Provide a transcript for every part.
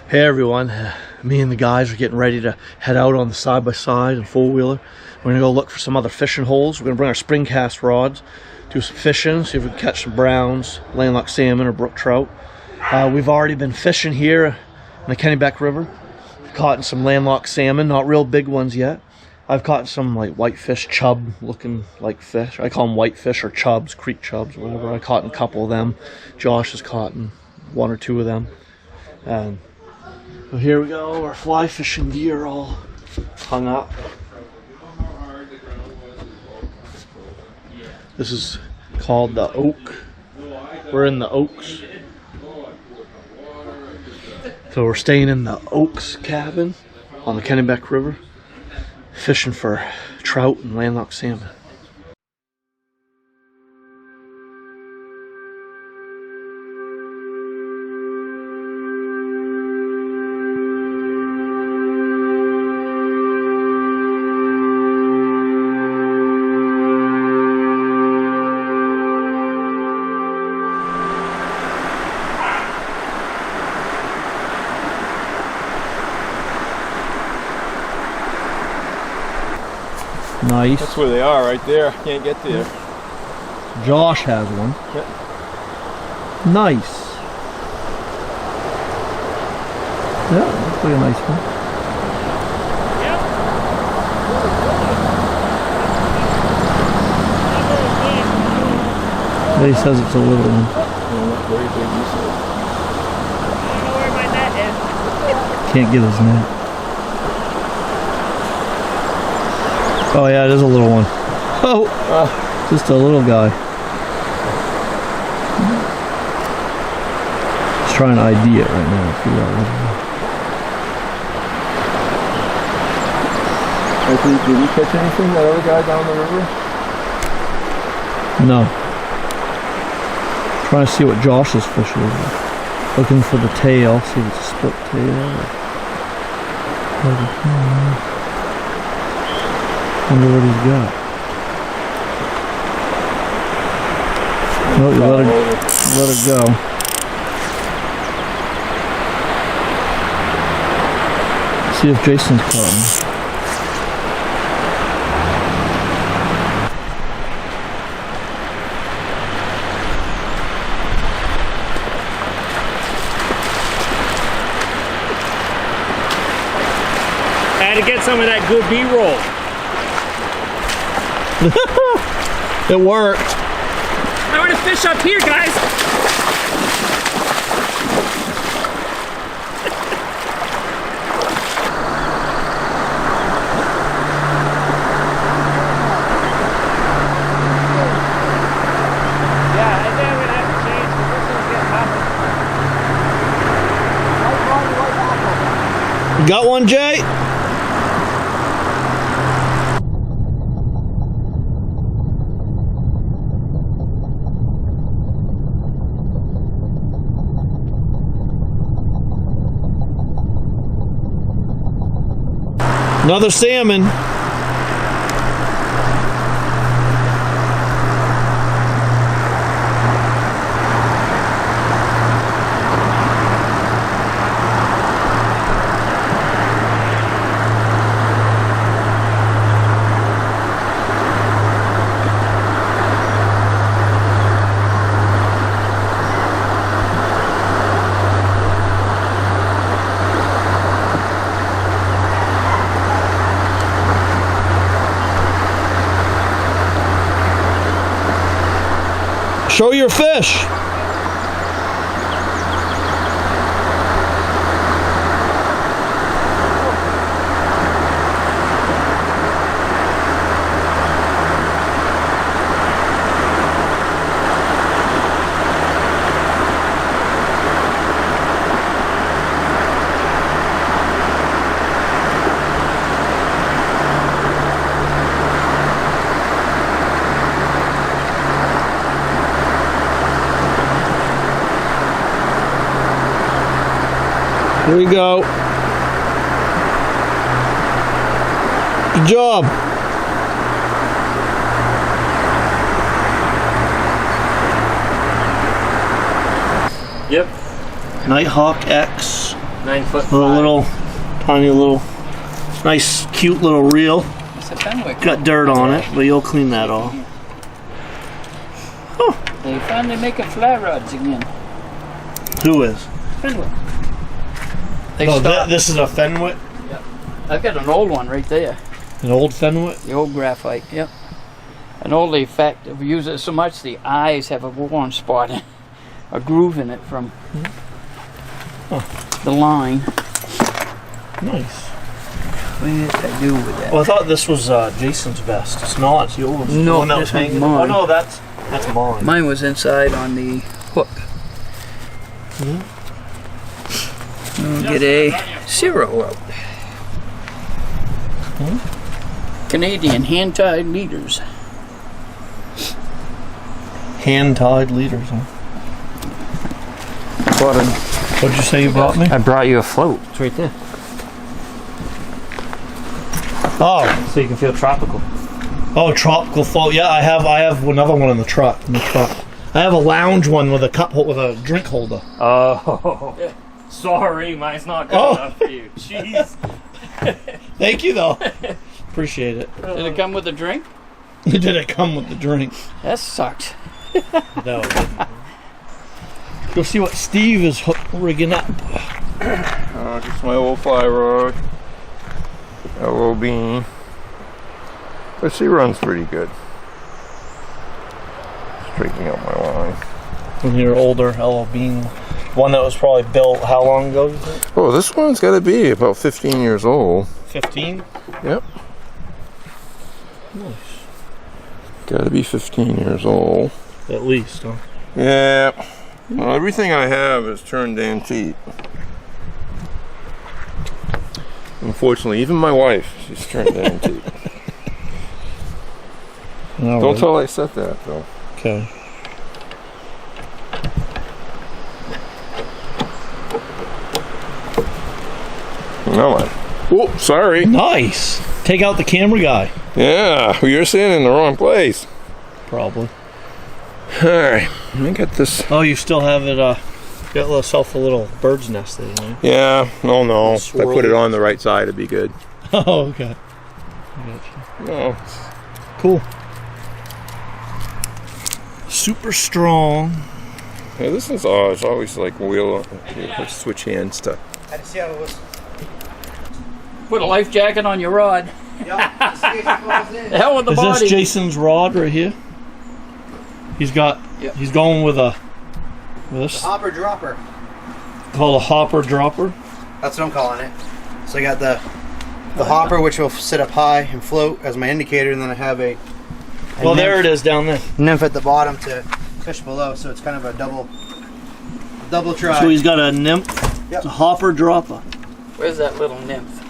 Hey everyone, me and the guys are getting ready to head out on the side-by-side and four-wheeler. We're gonna go look for some other fishing holes. We're gonna bring our spring cast rods, do some fishing, see if we can catch some browns, landlocked salmon, or brook trout. We've already been fishing here in the Kennebec River. We've caught some landlocked salmon, not real big ones yet. I've caught some like whitefish, chub looking like fish. I call them whitefish or chubs, creek chubs, whatever. I caught a couple of them. Josh has caught one or two of them. So here we go, our fly fishing gear all hung up. This is called the Oak. We're in the Oaks. So we're staying in the Oaks cabin on the Kennebec River, fishing for trout and landlocked salmon. Nice. That's where they are, right there. Can't get there. Josh has one. Yep. Nice. Yeah, looks like a nice one. Yep. He says it's a little one. Very big. I don't know where my net is. Can't get his net. Oh yeah, it is a little one. Oh, just a little guy. Just trying to ID it right now. Figure out Did you catch anything? That other guy down the river? no. Trying to see what Josh's fish is. Looking for the tail. See if it's a split tail. Wonder what he's got. No, you let it go. See if Jason's caught him. I had to get some of that good B-roll. It worked. I want to fish up here, guys. Yeah, I think I'm gonna have to change because this one's getting tougher. You got one, Jay? Another salmon. Show your fish. Here we go. Good job. Yep. Nighthawk X 9 foot. With a little, tiny little, nice, cute little reel. It's a Fenwick. Got dirt on it, but you'll clean that off. Huh. They finally making flat rods again. Who is? Fenwick. They Oh, stopped. this is a Fenwick? Yep. I've got an old one right there. An old Fenwick? The old graphite, yep. An old effect, if we use it so much, the eyes have a worn spot, a groove in it from the line. Nice. What did I do with that? Well, I thought this was Jason's vest. It's not. It's yours. No, The one that this was one's hanging. mine. Oh no, that's mine. Mine was inside on the hook. Get a zero out. Canadian hand-tied leaders. Hand-tied leaders, huh? What'd you say you brought me? I brought you a float. It's right there. Oh, So you can feel tropical. oh, tropical float. Yeah, I have another one in the truck. I have a lounge one with a with a drink holder. Oh. Sorry, mine's not good enough for you. Jeez. Thank you though. Appreciate it. Did it come with a drink? Did it come with the drink? That sucked. No. Go see what Steve is rigging up. Just my old fly rod. LO bean. But she runs pretty good. Straightening out my line. When you're older, LL Bean. One that was probably built how long ago, you think? Oh, this one's got to be about 15 years old. 15? Yep. Nice. Got to be 15 years old. At least, huh? Yeah. Well, everything I have is turned antique. Unfortunately, even my wife, she's turned antique. Don't tell I said that, though. Okay. No, oh, sorry. Nice. Take out the camera guy. Yeah, you're sitting in the wrong place. Probably. All right, let me get this. Oh, you still have it, got yourself a little bird's nest there, you know? Yeah, oh no. If I put it Swirly. on the right side, it'd be good. Oh, okay. No. Cool. Super strong. Yeah, this one's it's always like wheel, switch hands to. Had to see how it was. Put a life jacket on your rod. Yeah, see if it falls in. The hell with the Is body. this Jason's rod right here? He's got, Yep. he's going with this Hopper dropper. called a hopper dropper. That's what I'm calling it. So I got the hopper, which will sit up high and float as my indicator, and then I have a Well, there it is down there. nymph at the bottom to fish below. So it's kind of a double try. So he's got a nymph, Yep. it's a hopper dropper. Where's that little nymph?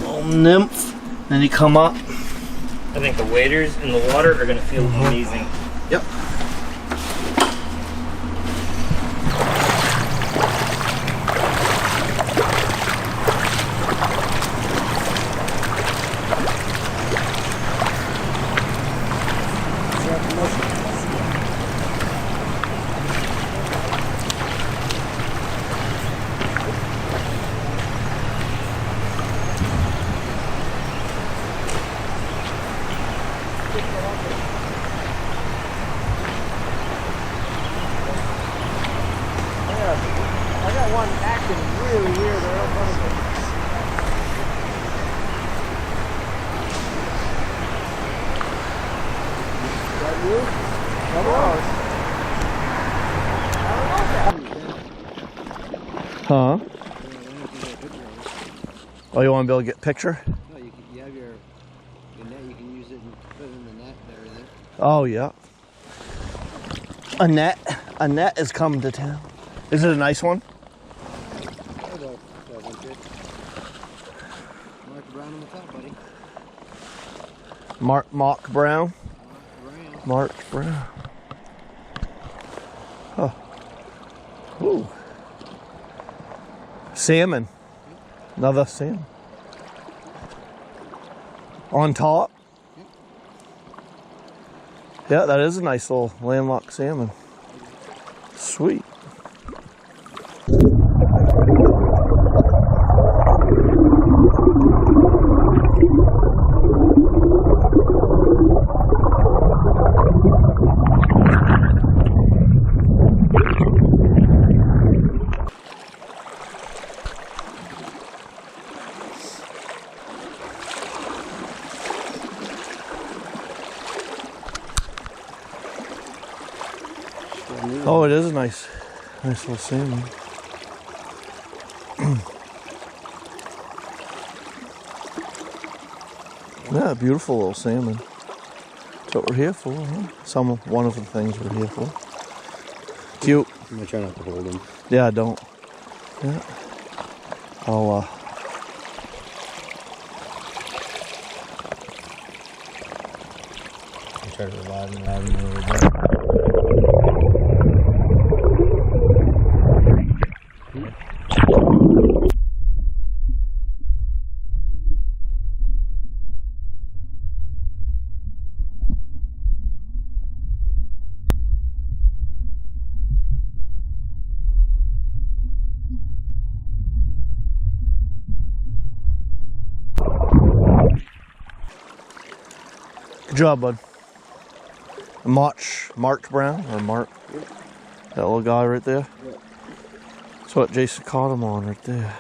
Little nymph. Then you come up. I think the waders in the water are going to feel amazing. Yep. I got one acting really weird right in front of me. Is that you? Huh? Oh, you want to be able to get a picture? No, you have your net, you can use it and put it in the net and everything. Oh, yeah. A net has come to town. Is it a nice one? About 12 inches. Mark Brown on the top, buddy. Mock Brown? Brown. Mark Brown. Oh. Ooh. Salmon. Another salmon. On top? Yeah, that is a nice little landlocked salmon. Sweet. Oh, it is a nice little salmon. Yeah, beautiful little salmon. That's what we're here for, huh? One of the things we're here for. Cute. I'm gonna try not to hold them. Yeah, don't. Yeah. I'll try to revive them a little bit. Good job, bud. March Brown or Mark? That little guy right there? That's what Jason caught him on right there.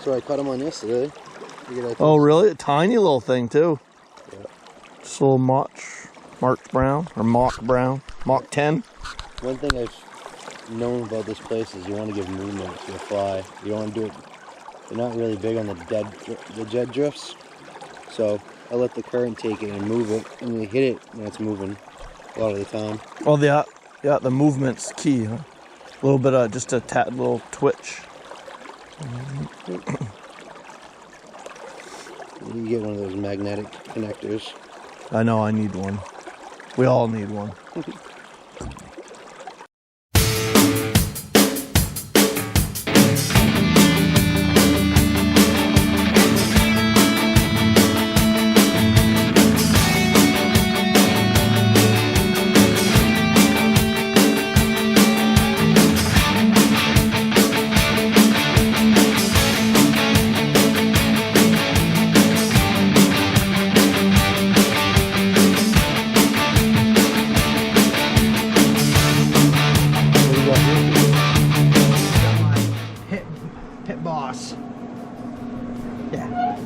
So I caught him on yesterday. Oh, really? A tiny little thing, too. Yeah. Just a little March Brown or Mock Brown. Mock 10. One thing I've known about this place is you want to give movement to a fly. You don't want to do it. They're not really big on the dead drifts. So I let the current take it and move it, and we hit it when it's moving a lot of the time. Oh, yeah, the movement's key, huh? A little bit of just a little twitch. You get one of those magnetic connectors. I know, I need one. We all need one.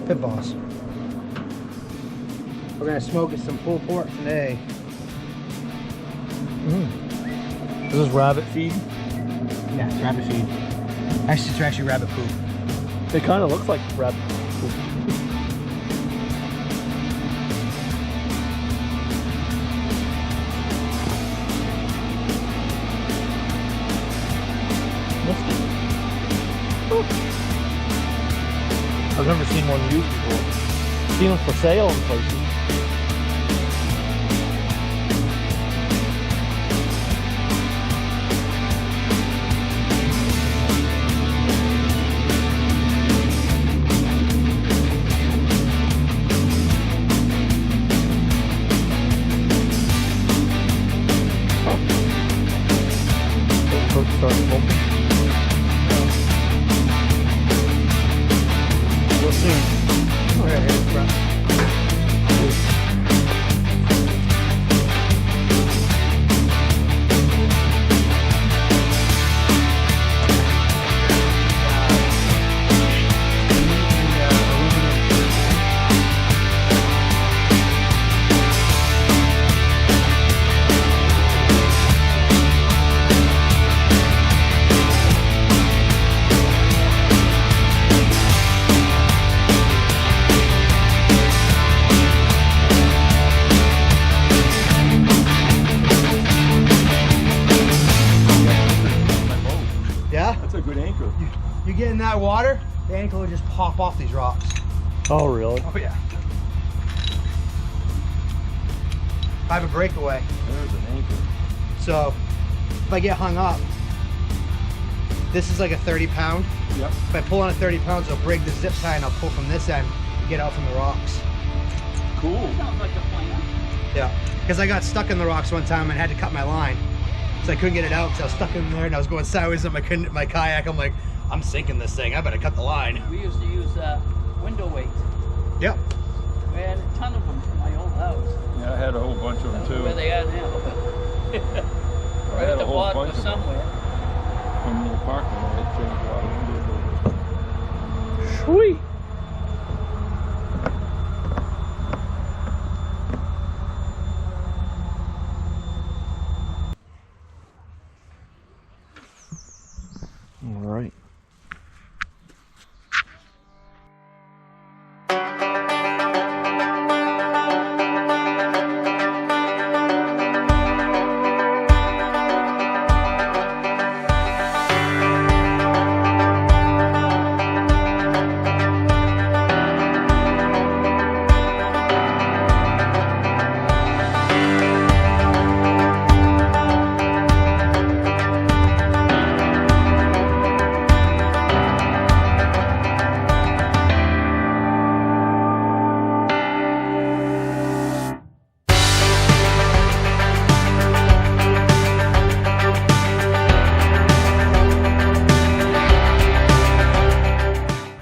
Pit boss. We're gonna smoke some pulled pork today. This is rabbit feed. Yeah, it's rabbit feed. Actually, it's actually rabbit poop. It kind of looks like rabbit poop. I've never seen one used before. Seen them for sale in places. Start smoking. We'll see. Right here, front. You get in that water, the ankle will just pop off these rocks. Oh, really? Oh, yeah. I have a breakaway. There's an anchor. So, if I get hung up, this is like a 30 pound. Yep. If I pull on a 30 pounds, I'll break the zip tie and I'll pull from this end and get out from the rocks. Cool. Sounds like a plan. Yeah. Because I got stuck in the rocks one time and had to cut my line. So I couldn't get it out because I was stuck in there and I was going sideways on my kayak. I'm like, I'm sinking this thing. I better cut the line. We used to use window weights. Yep. We had a ton of them from my old house. Yeah, I had a whole bunch of them too. Where they are now. I had the a whole bottom bunch or of them somewhere. from the apartment. I had changed a lot of windows. Sweet. All right.